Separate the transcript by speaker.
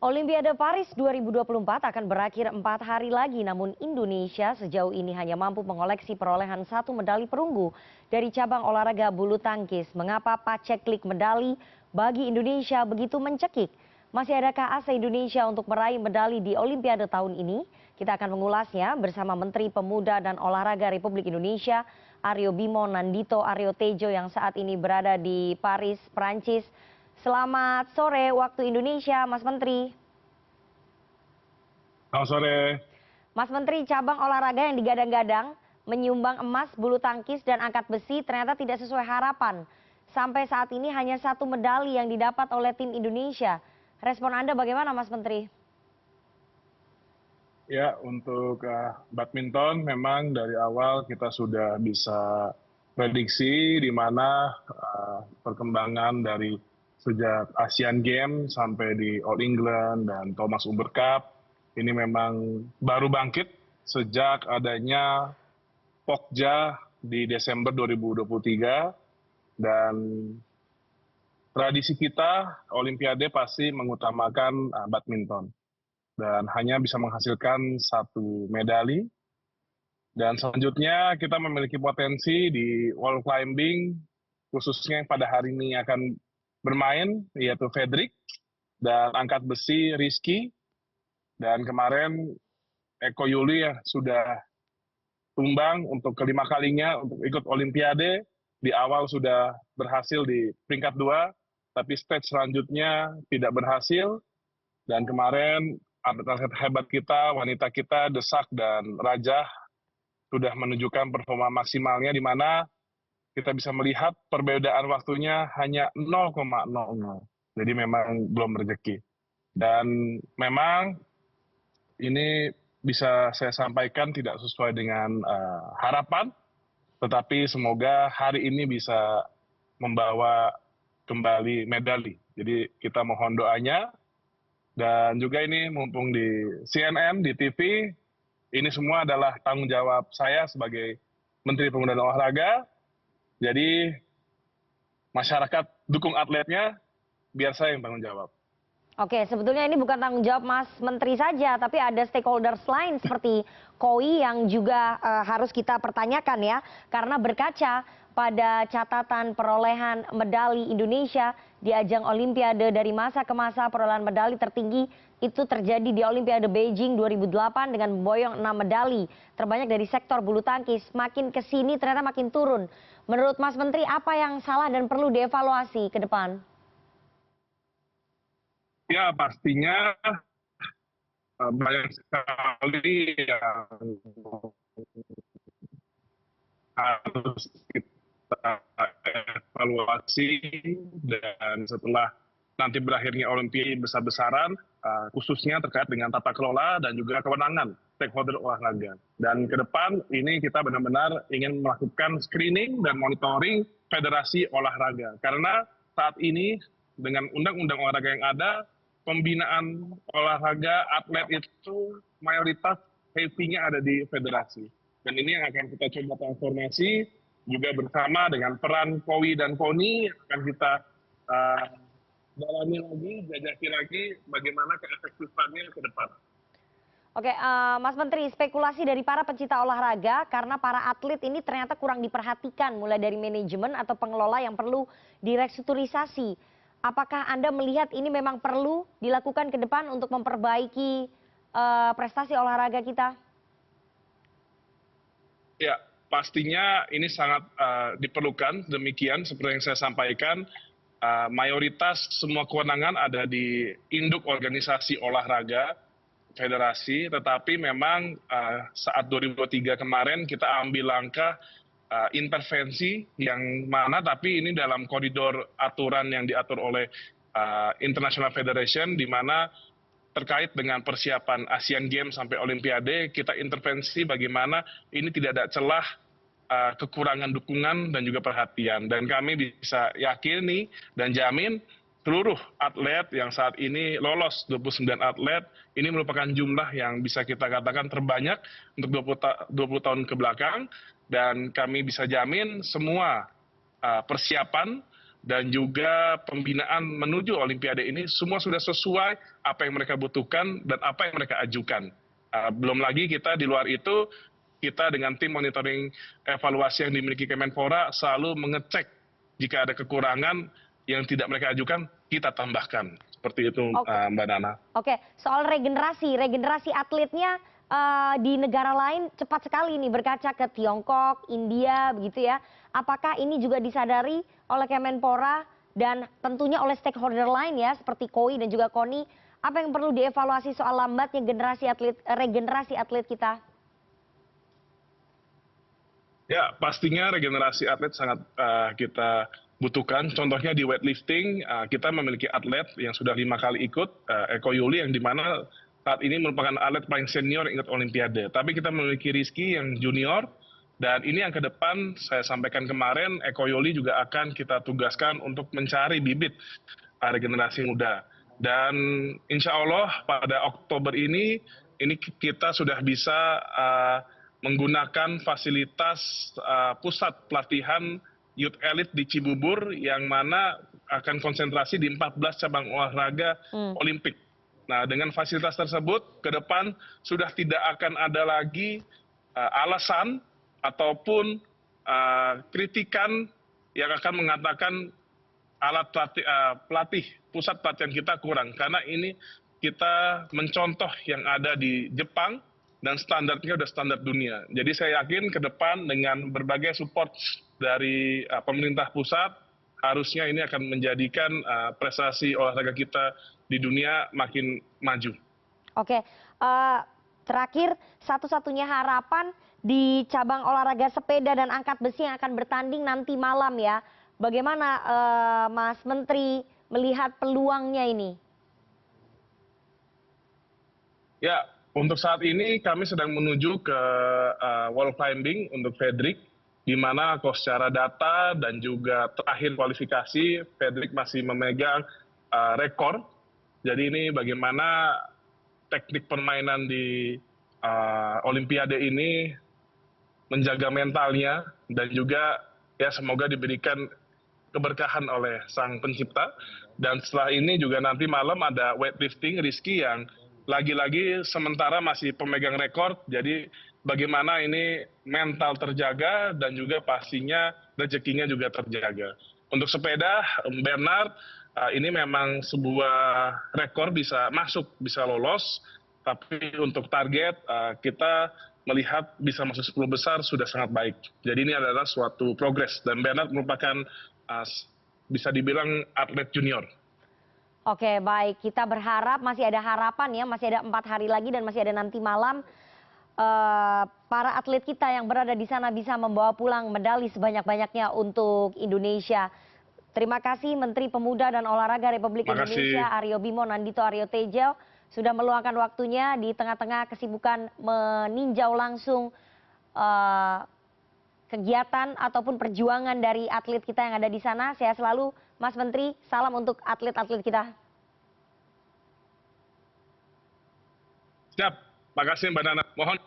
Speaker 1: Olimpiade Paris 2024 akan berakhir 4 hari lagi, namun Indonesia sejauh ini hanya mampu mengoleksi perolehan 1 medali perunggu dari cabang olahraga bulu tangkis. Mengapa paceklik medali bagi Indonesia begitu mencekik? Masih adakah asa Indonesia untuk meraih medali di Olimpiade tahun ini? Kita akan mengulasnya bersama Menteri Pemuda dan Olahraga Republik Indonesia, Aryo Bimo Nandito Aryo Tejo yang saat ini berada di Paris, Prancis. Selamat sore waktu Indonesia, Mas Menteri.
Speaker 2: Selamat sore.
Speaker 1: Mas Menteri, cabang olahraga yang digadang-gadang menyumbang emas, bulu tangkis, dan angkat besi ternyata tidak sesuai harapan. Sampai saat ini hanya 1 medali yang didapat oleh tim Indonesia. Respon Anda bagaimana, Mas Menteri?
Speaker 2: Ya, untuk badminton memang dari awal kita sudah bisa prediksi di mana perkembangan dari sejak Asian Games sampai di All England dan Thomas Uber Cup ini memang baru bangkit sejak adanya Pokja di Desember 2023 dan tradisi kita Olimpiade pasti mengutamakan badminton dan hanya bisa menghasilkan 1 medali. Dan selanjutnya kita memiliki potensi di wall climbing, khususnya yang pada hari ini akan bermain, yaitu Fedrik, dan angkat besi Rizky, dan kemarin Eko Yuli yang sudah tumbang untuk kelima kalinya untuk ikut Olimpiade, di awal sudah berhasil di peringkat 2, tapi stage selanjutnya tidak berhasil, dan kemarin atlet hebat kita, wanita kita, Desak dan Raja sudah menunjukkan performa maksimalnya di mana kita bisa melihat perbedaan waktunya hanya 0,00. Jadi memang belum rezeki. Dan memang ini bisa saya sampaikan tidak sesuai dengan harapan, tetapi semoga hari ini bisa membawa kembali medali. Jadi kita mohon doanya. Dan juga ini mumpung di CNN, di TV, ini semua adalah tanggung jawab saya sebagai Menteri Pemuda dan Olahraga. Jadi masyarakat dukung atletnya, biar saya yang tanggung jawab.
Speaker 1: Oke, sebetulnya ini bukan tanggung jawab Mas Menteri saja, tapi ada stakeholders lain seperti KOI yang juga harus kita pertanyakan ya. Karena berkaca pada catatan perolehan medali Indonesia di ajang Olimpiade dari masa ke masa, perolehan medali tertinggi itu terjadi di Olimpiade Beijing 2008 dengan memboyong 6 medali. Terbanyak dari sektor bulu tangkis, makin kesini ternyata makin turun. Menurut Mas Menteri, apa yang salah dan perlu dievaluasi ke depan?
Speaker 2: Ya, pastinya banyak sekali yang harus kita evaluasi, dan setelah nanti berakhirnya Olimpiade besar-besaran, khususnya terkait dengan tata kelola dan juga kewenangan stakeholder olahraga. Dan ke depan ini kita benar-benar ingin melakukan screening dan monitoring federasi olahraga. Karena saat ini dengan undang-undang olahraga yang ada, pembinaan olahraga atlet itu mayoritas heavy-nya ada di federasi. Dan ini yang akan kita coba transformasi juga bersama dengan peran KOI dan KONI akan kita dalami lagi, jajaki lagi bagaimana keefektifannya ke depan.
Speaker 1: Oke, Mas Menteri, spekulasi dari para pencinta olahraga karena para atlet ini ternyata kurang diperhatikan mulai dari manajemen atau pengelola yang perlu direstrukturisasi. Apakah Anda melihat ini memang perlu dilakukan ke depan untuk memperbaiki prestasi olahraga kita?
Speaker 2: Ya, pastinya ini sangat diperlukan. Demikian seperti yang saya sampaikan, mayoritas semua kewenangan ada di induk organisasi olahraga, federasi, tetapi memang saat 2023 kemarin kita ambil langkah intervensi yang mana, tapi ini dalam koridor aturan yang diatur oleh International Federation, di mana terkait dengan persiapan Asian Games sampai Olimpiade, kita intervensi bagaimana ini tidak ada celah kekurangan dukungan dan juga perhatian. Dan kami bisa yakini dan jamin seluruh atlet yang saat ini lolos, 29 atlet, ini merupakan jumlah yang bisa kita katakan terbanyak untuk 20 tahun ke belakang. Dan kami bisa jamin semua persiapan dan juga pembinaan menuju Olimpiade ini semua sudah sesuai apa yang mereka butuhkan dan apa yang mereka ajukan. Belum lagi kita di luar itu, kita dengan tim monitoring evaluasi yang dimiliki Kemenpora selalu mengecek jika ada kekurangan yang tidak mereka ajukan, kita tambahkan. Seperti itu, Mbak Nana.
Speaker 1: Oke, soal regenerasi atletnya di negara lain cepat sekali nih berkaca ke Tiongkok, India, begitu ya. Apakah ini juga disadari oleh Kemenpora dan tentunya oleh stakeholder lain ya, seperti KOI dan juga KONI? Apa yang perlu dievaluasi soal lambatnya regenerasi atlet kita?
Speaker 2: Ya, pastinya regenerasi atlet sangat kita butuhkan. Contohnya di weightlifting, kita memiliki atlet yang sudah 5 kali ikut, Eko Yuli, yang dimana saat ini merupakan atlet paling senior yang ikut Olimpiade. Tapi kita memiliki Rizky yang junior, dan ini yang ke depan saya sampaikan kemarin, Eko Yuli juga akan kita tugaskan untuk mencari bibit regenerasi muda. Dan insya Allah pada Oktober ini kita sudah bisa menggunakan fasilitas pusat pelatihan Youth Elite di Cibubur yang mana akan konsentrasi di 14 cabang olahraga Olimpik. Nah, dengan fasilitas tersebut ke depan sudah tidak akan ada lagi alasan ataupun kritikan yang akan mengatakan alat pelatih pusat pelatihan kita kurang, karena ini kita mencontoh yang ada di Jepang dan standarnya sudah standar dunia. Jadi saya yakin ke depan dengan berbagai support dari pemerintah pusat, harusnya ini akan menjadikan prestasi olahraga kita di dunia makin maju.
Speaker 1: Oke, terakhir satu-satunya harapan di cabang olahraga sepeda dan angkat besi yang akan bertanding nanti malam ya. Bagaimana Mas Menteri melihat peluangnya ini?
Speaker 2: Ya, untuk saat ini kami sedang menuju ke wall climbing untuk Fredrik, di mana secara data dan juga terakhir kualifikasi, Fredrik masih memegang rekor. Jadi ini bagaimana teknik permainan di Olimpiade ini menjaga mentalnya dan juga ya semoga diberikan keberkahan oleh Sang Pencipta. Dan setelah ini juga nanti malam ada weightlifting Rizky yang lagi-lagi sementara masih pemegang rekor. Jadi bagaimana ini mental terjaga dan juga pastinya rezekinya juga terjaga. Untuk sepeda, Bernard, ini memang sebuah rekor bisa masuk, bisa lolos. Tapi untuk target kita melihat bisa masuk 10 besar sudah sangat baik. Jadi ini adalah suatu progres dan Bernard merupakan bisa dibilang atlet junior.
Speaker 1: Oke, baik. Kita berharap masih ada harapan ya, masih ada 4 hari lagi dan masih ada nanti malam para atlet kita yang berada di sana bisa membawa pulang medali sebanyak-banyaknya untuk Indonesia. Terima kasih Menteri Pemuda dan Olahraga Republik Indonesia Aryo Bimo Nandito Aryo Tejo sudah meluangkan waktunya di tengah-tengah kesibukan meninjau langsung kegiatan ataupun perjuangan dari atlet kita yang ada di sana. Sehat selalu Mas Menteri, salam untuk atlet-atlet kita.
Speaker 2: Siap, makasih Mbak Nana. Mohon